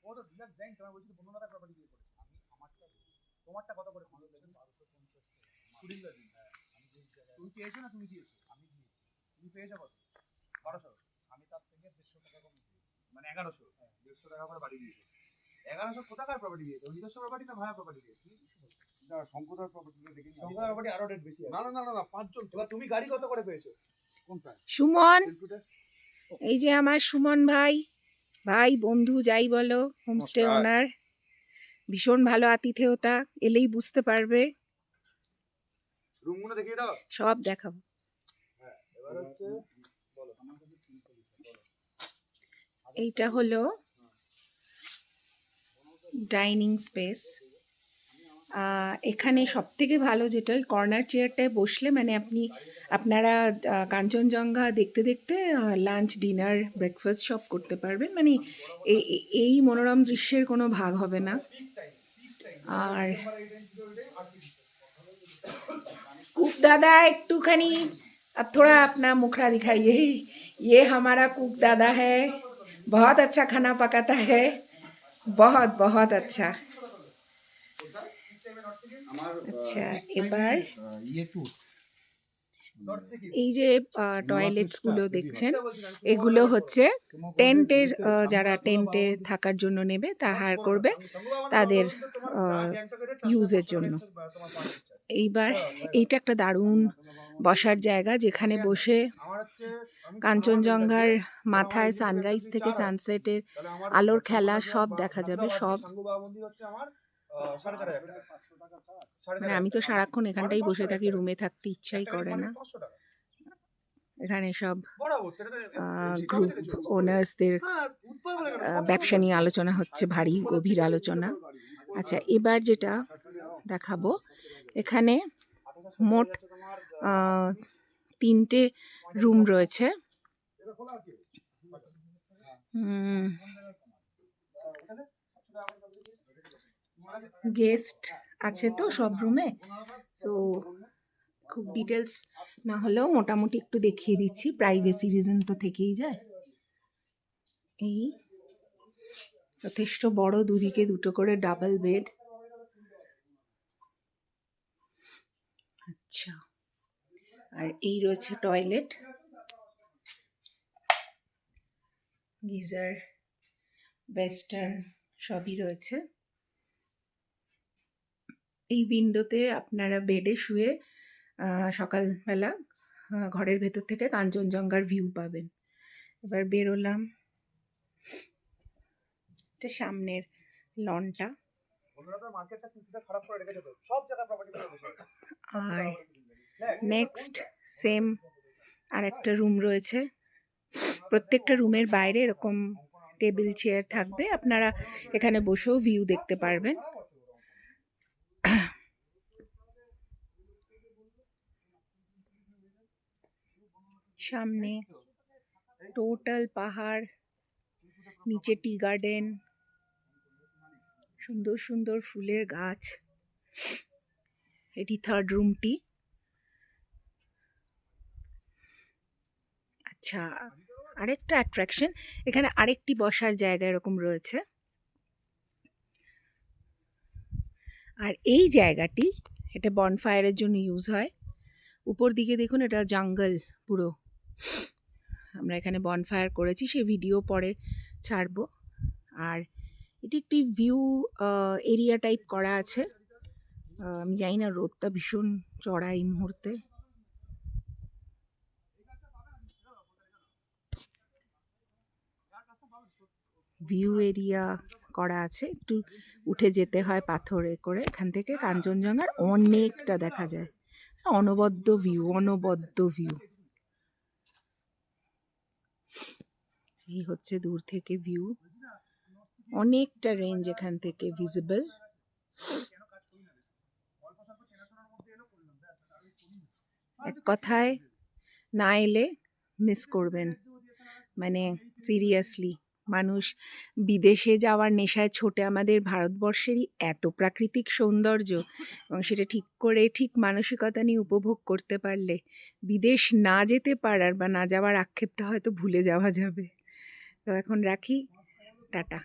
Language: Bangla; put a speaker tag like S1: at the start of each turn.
S1: ও তো ডিলাক্স জাইন, তোমার বলছি বন্ধুনাথ প্রপার্টি দিয়ে করেছে। আমি আমারটা, তোমারটা কত করে? আমাদের দেখুন 1250 সুরিন্দর দিন। হ্যাঁ আমি যে তুমি পেয়েছো না তুমি দিয়েছো? আমি দিয়েছি। তুমি পেয়েছো কত? 1200। আমি তার থেকে 150 টাকা কম দিয়েছি, মানে 1100। হ্যাঁ 150 টাকা করে বাড়ি দিয়েছো। 1100 কোথাকার প্রপার্টি দিয়েছো? নিজস্ব প্রপার্টি না ভাড়া প্রপার্টি দিয়েছো? না শঙ্করদার প্রপার্টিটা দেখে নিই। শঙ্করদার প্রপার্টি আরো রেট বেশি আছে। না না না না পাঁচজন। এবার তুমি গাড়ি কত করে পেয়েছো? কোনটা?
S2: সুমন, এই যে আমার সুমন ভাই, ভাই বন্ধু যাই বলো, হোমস্টে ওনার, ভীষণ ভালো আতিথেয়তা, এলেই বুঝতে পারবে।
S1: রুমগুলো দেখিয়ে দাও,
S2: সব দেখাবো।
S1: হ্যাঁ এবার হচ্ছে বলো আমার কাছে বলো।
S2: এইটা হলো ডাইনিং স্পেস। এখানে সব থেকে ভালো যেটা, ওই কর্নার চেয়ারটায় বসলে মানে আপনারা কাঞ্চনজঙ্ঘা দেখতে দেখতে লাঞ্চ ডিনার ব্রেকফাস্ট সব করতে পারবেন, মানে এই মনোরম দৃশ্যের কোনো ভাগ হবে না। আর कुक दादा একটুখানি अब थोड़ा अपना मुखड़ा दिखाइए। ये हमारा कुक दादा है, बहुत अच्छा खाना पकाता है, बहुत बहुत अच्छा। আচ্ছা এবার এই যে টয়লেটসগুলো দেখছেন, এগুলো হচ্ছে টেন্টের, যারা টেন্টে থাকার জন্য নেবে তা হায়ার করবে তাদের ইউজের জন্য। এইবার এইটা একটা দারুণ বসার জায়গা, যেখানে বসে কাঞ্চনজঙ্ঘার মাথায় সানরাইজ থেকে সানসেটের আলোর খেলা সব দেখা যাবে। সব মানে আমি তো সারাক্ষণ এখানটাই বসে থাকি, রুমে থাকতে ইচ্ছাই করে না। এখানে সব গ্রুপ ওনার্সদের ব্যবসা নিয়ে আলোচনা হচ্ছে, ভারী গভীর আলোচনা। আচ্ছা এবার যেটা দেখাবো, এখানে মোট 3টে রুম রয়েছে। গেস্ট আছে তো সব রুমে, সো খুব ডিটেলস না হলেও মোটামুটি একটু দেখিয়ে দিচ্ছি, প্রাইভেসি রিজন তো থেকেই যায়। এই যথেষ্ট বড়, দুদিকে দুটো করে ডাবল বেড। আচ্ছা আর এই রয়েছে টয়লেট, গিজার, ওয়েস্টার্ন সবই রয়েছে। এই উইন্ডোতে আপনারা বেডে শুয়ে সকালবেলা ঘরের ভেতর থেকে কাঞ্চনজঙ্ঘার ভিউ পাবেন। এবার বেরোলাম, এটা সামনের লনটা। আর নেক্সট সেম আর একটা রুম রয়েছে। প্রত্যেকটা রুমের বাইরে এরকম টেবিল চেয়ার থাকবে, আপনারা এখানে বসেও ভিউ দেখতে পারবেন। সামনে টোটাল পাহাড়, নিচে টি গার্ডেন, সুন্দর সুন্দর ফুলের গাছ। এটি থার্ড রুমটি। আচ্ছা আরেকটা অ্যাট্রাকশন, এখানে আরেকটি বসার জায়গা এরকম রয়েছে। আর এই জায়গাটি, এটা বনফায়ারের জন্য ইউজ হয়। উপর দিকে দেখুন, এটা জঙ্গল পুরো। আমরা এখানে বনফায়ার করেছি, সেই ভিডিও পরে ছাড়বো। আর এটি একটি ভিউ এরিয়া টাইপ করা আছে। আমি জানি না, রোদটা ভীষণ চড়া এই মুহূর্তে। ভিউ এরিয়া করা আছে, একটু উঠে যেতে হয় পাথরে করে। এখান থেকে কাঞ্চনজঙ্ঘার অনেকটা দেখা যায়, অনবদ্য ভিউ, অনবদ্য ভিউ। এই হচ্ছে দূর থেকে ভিউ, অনেকটা রেঞ্জ এখান থেকে ভিজিবল। এক কথায় না এলে মিস করবেন, মানে সিরিয়াসলি। মানুষ বিদেশে যাওয়ার নেশায় ছোটে, আমাদের ভারতবর্ষেরই এত প্রাকৃতিক সৌন্দর্য, এবং সেটা ঠিক করে ঠিক মানসিকতা নিয়ে উপভোগ করতে পারলে বিদেশ না যেতে পারার বা না যাওয়ার আক্ষেপটা হয়তো ভুলে যাওয়া যাবে। তো এখন রাখি, টাটা।